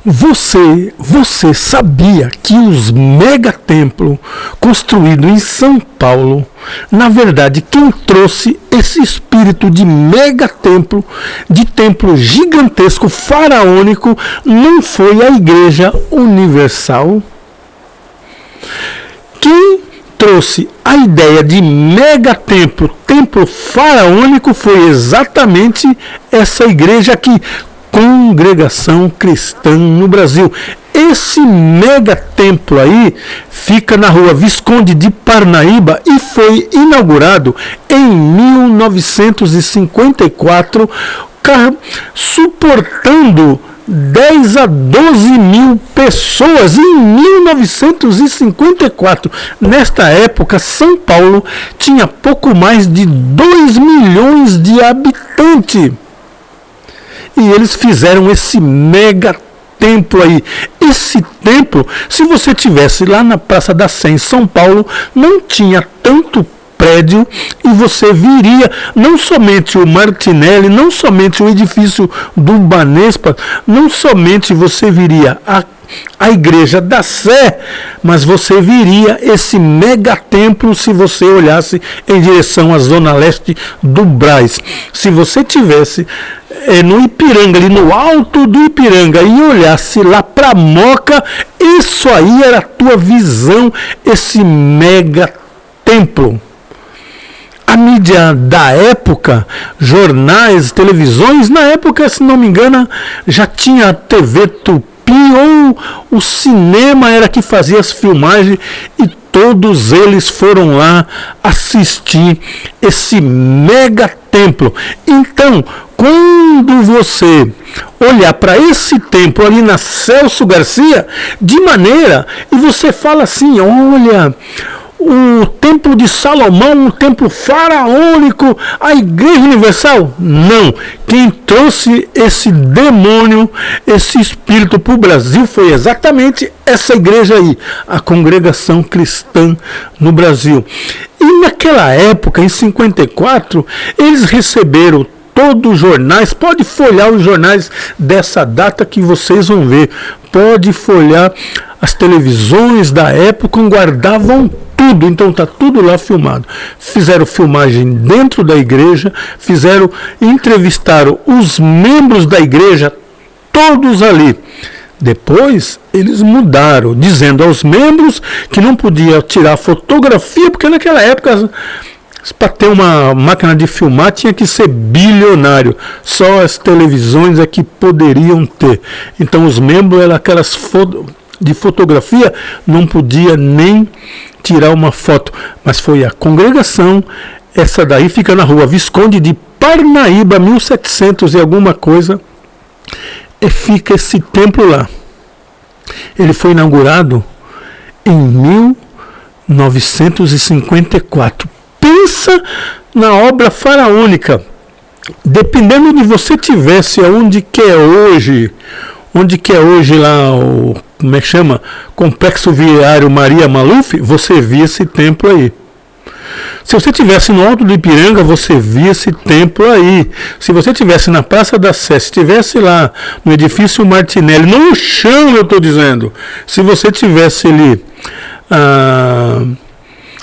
Você sabia que os megatemplos construídos em São Paulo, na verdade, quem trouxe esse espírito de megatemplo, de templo gigantesco, faraônico, não foi a Igreja Universal? Quem trouxe a ideia de megatemplo, templo faraônico, foi exatamente essa igreja aqui, Congregação Cristã no Brasil. Esse mega templo aí fica na rua Visconde de Parnaíba e foi inaugurado em 1954, suportando 10 a 12 mil pessoas em 1954. Nesta época, São Paulo tinha pouco mais de 2 milhões de habitantes. E eles fizeram esse mega templo aí. Esse templo, se você tivesse lá na Praça da Sé, em São Paulo, não tinha tanto prédio e você viria não somente o Martinelli, não somente o edifício do Banespa, não somente você viria a Igreja da Sé, mas você viria esse mega templo se você olhasse em direção à zona leste do Brás. Se você tivesse no Ipiranga, ali no alto do Ipiranga, e olhasse lá para Moca, isso aí era a tua visão, esse mega templo. A mídia da época, jornais, televisões, na época, se não me engano, já tinha a TV Tupi, ou o cinema era que fazia as filmagens, e todos eles foram lá assistir esse mega templo. Então, quando você olhar para esse templo ali na Celso Garcia, de maneira, e você fala assim, olha, o templo de Salomão, um templo faraônico, a Igreja Universal? Não. Quem trouxe esse demônio, esse espírito para o Brasil foi exatamente essa igreja aí, a Congregação Cristã no Brasil. E naquela época, em 54, eles receberam todos os jornais, pode folhear os jornais dessa data que vocês vão ver, pode folhear as televisões da época, guardavam tudo, então está tudo lá filmado. Fizeram filmagem dentro da igreja, entrevistaram os membros da igreja, todos ali. Depois eles mudaram, dizendo aos membros que não podia tirar fotografia, porque naquela época, para ter uma máquina de filmar, tinha que ser bilionário. Só as televisões é que poderiam ter. Então os membros eram aquelas de fotografia, não podia nem tirar uma foto. Mas foi a congregação, essa daí fica na rua Visconde de Parnaíba, 1700 e alguma coisa, e fica esse templo lá. Ele foi inaugurado em 1954. Pensa na obra faraônica. Dependendo de você tivesse onde que é hoje lá o, como é que chama? Complexo Viário Maria Maluf, você via esse templo aí. Se você estivesse no alto do Ipiranga, você via esse templo aí. Se você estivesse na Praça da Sé, se estivesse lá no edifício Martinelli, no chão eu estou dizendo, se você estivesse ali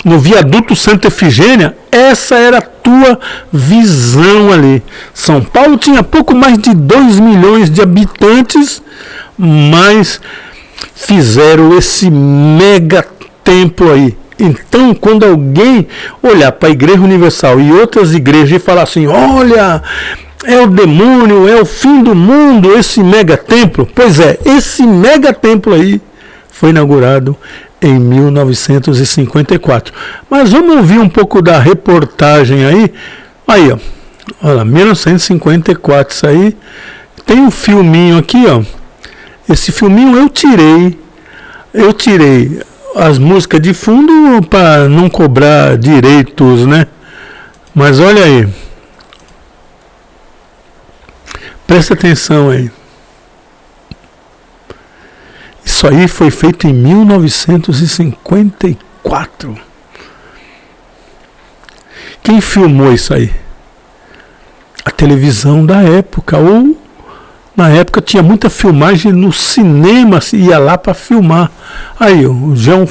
no viaduto Santa Efigênia, essa era a tua visão ali. São Paulo tinha pouco mais de 2 milhões de habitantes, mas fizeram esse mega templo aí. Então, quando alguém olhar para a Igreja Universal e outras igrejas e falar assim, olha, é o demônio, é o fim do mundo, esse mega templo, pois é, esse mega templo aí foi inaugurado em 1954. Mas vamos ouvir um pouco da reportagem aí. Aí, ó. Olha, 1954, isso aí. Tem um filminho aqui, ó. Esse filminho eu tirei as músicas de fundo para não cobrar direitos, né? Mas olha aí. Presta atenção aí. Isso aí foi feito em 1954. Quem filmou isso aí? A televisão da época, ou Na época tinha muita filmagem no cinema, se ia lá para filmar. Aí, o João,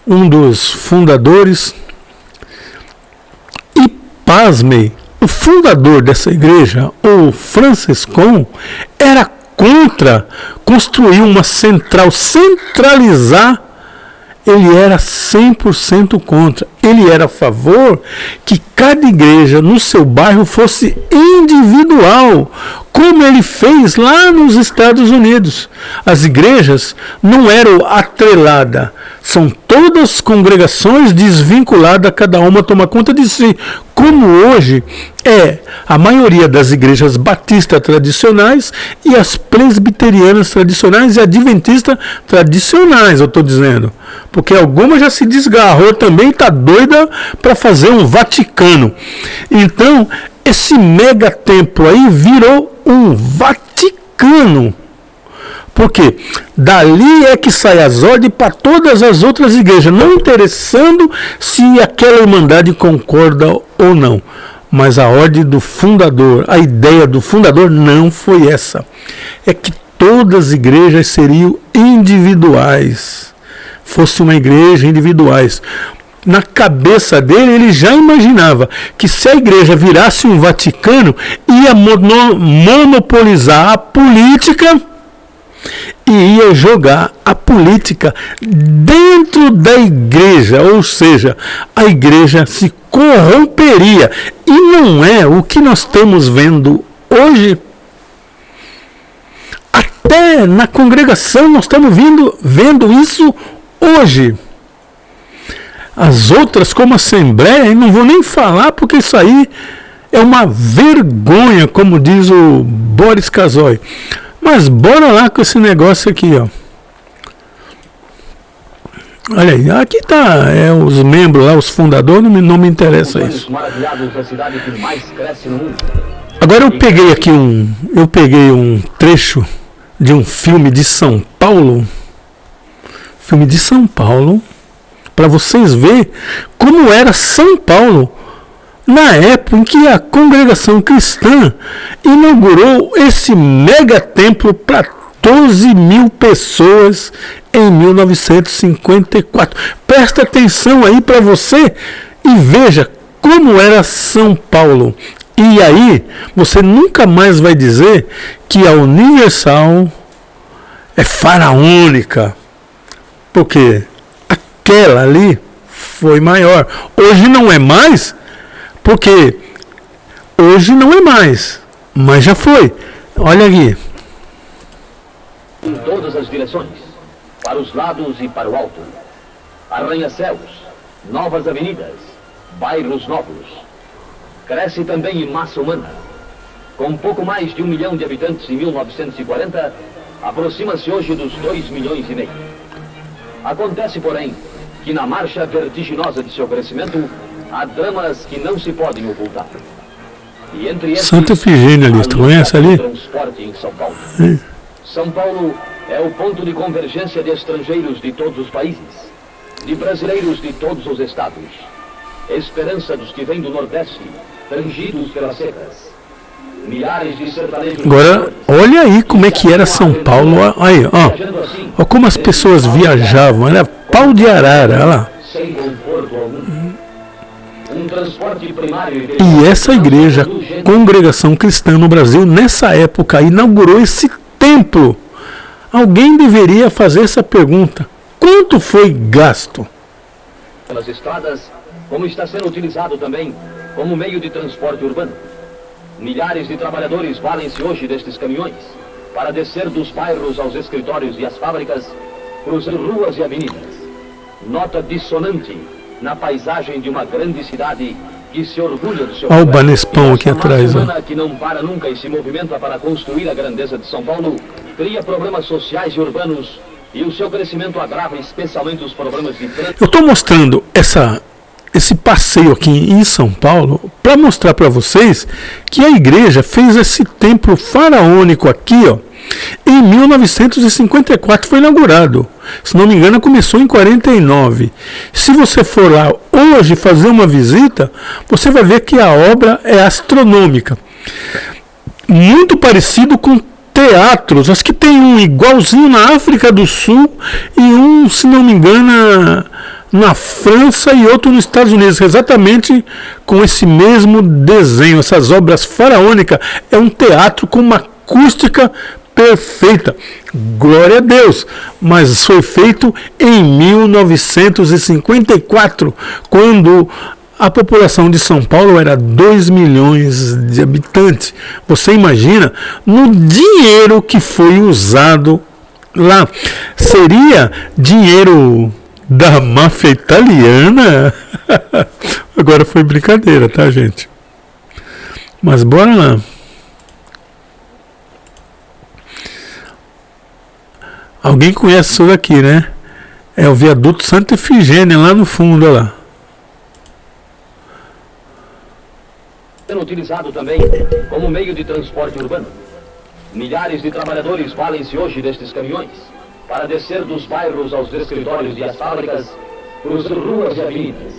um dos fundadores, e pasmem, o fundador dessa igreja, o Franciscão, era contra construir uma central, centralizar. Ele era 100% contra. Ele era a favor que cada igreja no seu bairro fosse individual, como ele fez lá nos Estados Unidos. As igrejas não eram atreladas, são todas congregações desvinculadas, cada uma toma conta de si, como hoje é a maioria das igrejas batistas tradicionais e as presbiterianas tradicionais e adventistas tradicionais, eu estou dizendo. Porque alguma já se desgarrou também e está doida para fazer um Vaticano. Então, esse mega templo aí virou um Vaticano. Porque dali é que sai as ordens para todas as outras igrejas, não interessando se aquela irmandade concorda ou não. Mas a ordem do fundador, a ideia do fundador não foi essa. É que todas as igrejas seriam individuais. Fosse uma igreja individuais. Na cabeça dele, ele já imaginava que se a igreja virasse um Vaticano, ia monopolizar a política e ia jogar a política dentro da igreja, ou seja, a igreja se corromperia. E não é o que nós estamos vendo hoje. Até na congregação nós estamos vendo isso hoje. As outras, como a Assembleia, não vou nem falar, porque isso aí é uma vergonha, como diz o Boris Casoy. Mas bora lá com esse negócio aqui, ó. Olha aí, aqui tá os membros lá, os fundadores, não me interessa isso. Agora eu peguei um trecho de um filme de São Paulo. Filme de São Paulo, para vocês verem como era São Paulo na época em que a congregação cristã inaugurou esse mega templo para 12 mil pessoas em 1954. Presta atenção aí para você e veja como era São Paulo. E aí você nunca mais vai dizer que a Universal é faraônica, porque aquela ali foi maior. Hoje não é mais, porque hoje não é mais, mas já foi. Olha aqui. Em todas as direções, para os lados e para o alto. Arranha-céus, novas avenidas, bairros novos. Cresce também em massa humana. Com pouco mais de 1 milhão de habitantes em 1940, aproxima-se hoje dos 2,5 milhões. Acontece, porém, que na marcha vertiginosa de seu crescimento, há dramas que não se podem ocultar. E entre esses, Santa Efigênia ali, tu conhece ali? Transporte em São Paulo. São Paulo é o ponto de convergência de estrangeiros de todos os países, de brasileiros de todos os estados. Esperança dos que vêm do Nordeste, tangidos pelas secas. Milhares de sertanejos. Agora, olha aí como é que era São Paulo. Aí, ó. Olha como as pessoas viajavam. Era pau de arara, olha lá. Sem conforto algum. Um transporte primário E essa igreja, Congregação Cristã no Brasil, nessa época, inaugurou esse templo. Alguém deveria fazer essa pergunta. Quanto foi gasto? pelas estradas, como está sendo utilizado também como meio de transporte urbano. Milhares de trabalhadores valem-se hoje destes caminhões para descer dos bairros aos escritórios e às fábricas, cruzando ruas e avenidas. Nota dissonante na paisagem de uma grande cidade que se orgulha do seu Olha o Banespão aqui atrás. Que não para nunca e se movimenta para construir a grandeza de São Paulo, cria problemas sociais e urbanos, e o seu crescimento agrava especialmente os problemas de trânsito. Eu estou mostrando esse passeio aqui em São Paulo para mostrar para vocês que a igreja fez esse templo faraônico aqui, ó, em 1954 foi inaugurado. Se não me engano, começou em 49. Se você for lá hoje fazer uma visita, você vai ver que a obra é astronômica. Muito parecido com teatros, acho que tem um igualzinho na África do Sul e um, se não me engano, na França e outro nos Estados Unidos, exatamente com esse mesmo desenho, essas obras faraônicas. É um teatro com uma acústica perfeita, glória a Deus, mas foi feito em 1954, quando a população de São Paulo era 2 milhões de habitantes. Você imagina no dinheiro que foi usado lá? Seria dinheiro da máfia italiana? Agora foi brincadeira, tá, gente? Mas bora lá. Alguém conhece isso daqui, né? É o viaduto Santa Efigênia, lá no fundo, olha lá. Sendo utilizado também como meio de transporte urbano. Milhares de trabalhadores valem-se hoje destes caminhões para descer dos bairros aos escritórios e às fábricas, cruzando ruas e avenidas.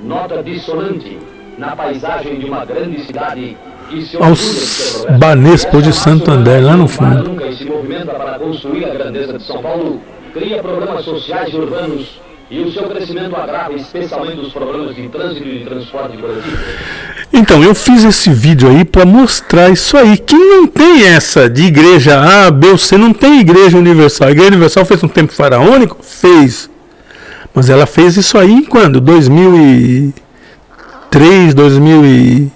Nota dissonante na paisagem de uma grande cidade que se aos Banespo de Santo André, lá no fundo. Nunca se movimenta para construir a grandeza de São Paulo, cria programas sociais e urbanos, e o seu crescimento agrava especialmente os problemas de trânsito e de transporte coletivo. Então, eu fiz esse vídeo aí para mostrar isso aí. Quem não tem essa de igreja A, B ou C, não tem igreja universal. A igreja universal fez um tempo faraônico? Fez. Mas ela fez isso aí em quando? 2003, 2000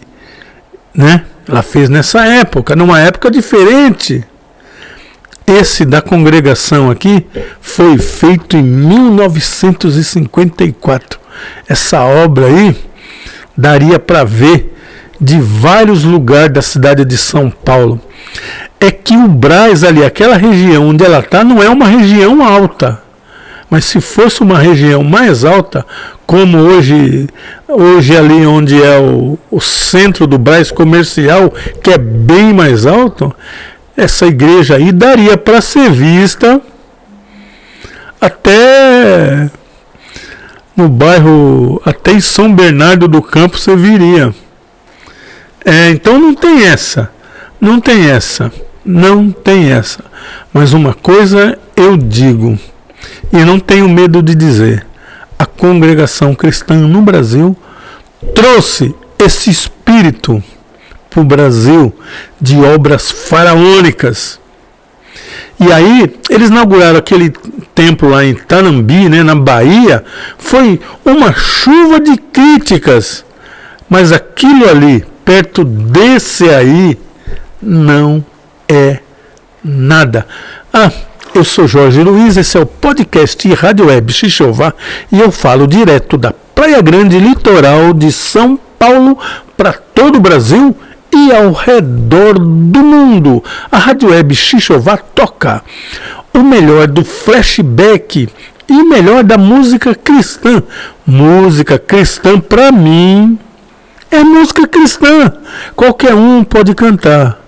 né? Ela fez nessa época, numa época diferente. Esse da congregação aqui foi feito em 1954. Essa obra aí daria para ver de vários lugares da cidade de São Paulo. É que o Brás ali, aquela região onde ela está, não é uma região alta. Mas se fosse uma região mais alta, como hoje ali onde é o centro do Brás Comercial, que é bem mais alto, essa igreja aí daria para ser vista até no bairro, até em São Bernardo do Campo você viria. Então não tem essa. Mas uma coisa eu digo, e não tenho medo de dizer, a congregação cristã no Brasil trouxe esse espírito para o Brasil de obras faraônicas. E aí eles inauguraram aquele templo lá em Tanambi, né, na Bahia. Foi uma chuva de críticas, mas aquilo ali, perto desse aí, não é nada. Eu sou Jorge Luiz, esse é o podcast Rádio Web Xixová e eu falo direto da Praia Grande, litoral de São Paulo, para todo o Brasil e ao redor do mundo. A Rádio Web Xixová toca o melhor do flashback e o melhor da música cristã. Música cristã, para mim, é música cristã. Qualquer um pode cantar.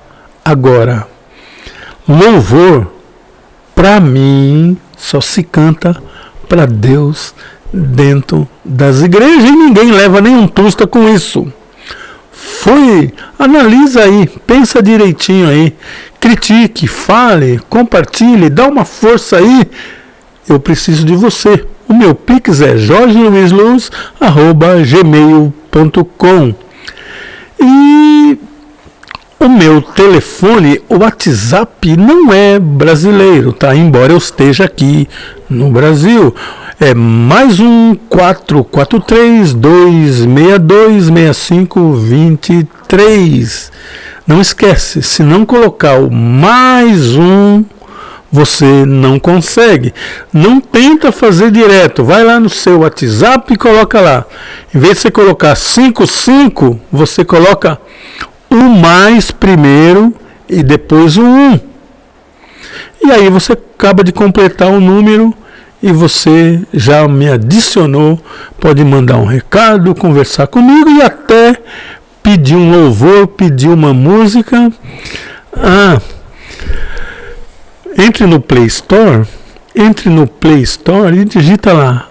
Agora, louvor, para mim, só se canta para Deus dentro das igrejas e ninguém leva nenhum tusta com isso. Analisa aí, pensa direitinho aí, critique, fale, compartilhe, dá uma força aí. Eu preciso de você. O meu pix é jorgeluizluz@gmail.com e o meu telefone, o WhatsApp, não é brasileiro, tá? Embora eu esteja aqui no Brasil. É mais um 443-262-6523. Não esquece, se não colocar o mais um, você não consegue. Não tenta fazer direto. Vai lá no seu WhatsApp e coloca lá. Em vez de você colocar 55, você coloca o mais primeiro e depois o 1. E aí você acaba de completar o número e você já me adicionou. Pode mandar um recado, conversar comigo e até pedir um louvor, pedir uma música. Entre no Play Store e digita lá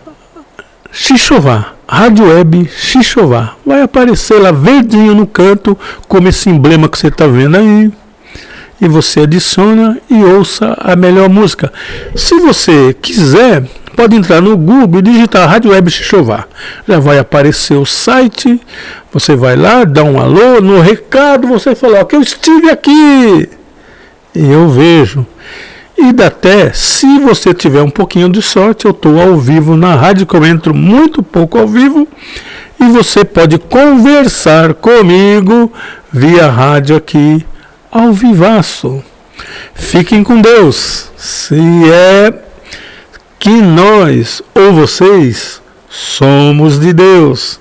Xixová, Rádio Web Xixová. Vai aparecer lá verdinho no canto, como esse emblema que você está vendo aí. e você adiciona e ouça a melhor música. Se você quiser, pode entrar no Google e digitar Rádio Web Xixová. Já vai aparecer o site, você vai lá, dá um alô, no recado você fala que eu estive aqui e eu vejo. E até, se você tiver um pouquinho de sorte, eu estou ao vivo na rádio, que eu entro muito pouco ao vivo, e você pode conversar comigo via rádio aqui, ao vivaço. Fiquem com Deus. Se é que nós ou vocês somos de Deus.